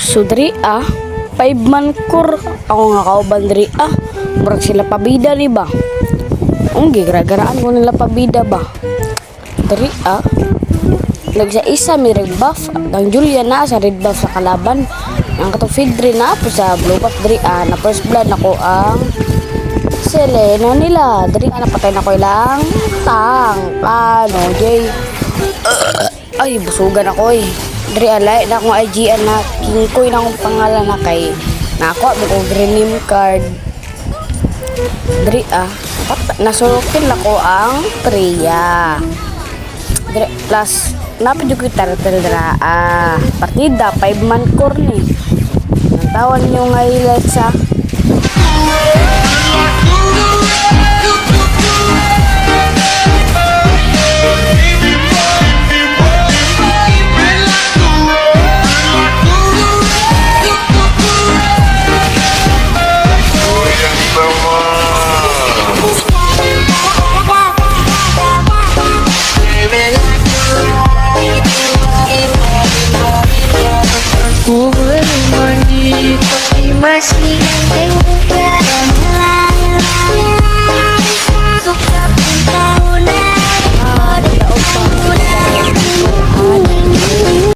So diri 5 man kur ako nga kauban diri murag sila pabida di ba? Unggi gara-garaan ko nila pabida ba. Diri nagsa isa mi red buff, ang Julia na sa red buff sa kalaban. Ang katong Fidri na po sa blue buff diri na first blood nako ang Selena nila. Diri napatay na ko ilang tang ano jay. Ay busugan ako Diri alay na akong IGN na King Koy na akong pangalan na kay nako ako green name card. Diri nasurukin ako ang Priya. Diri plus napid ko turtle dira partida 5 man core ni. Natawan yung highlights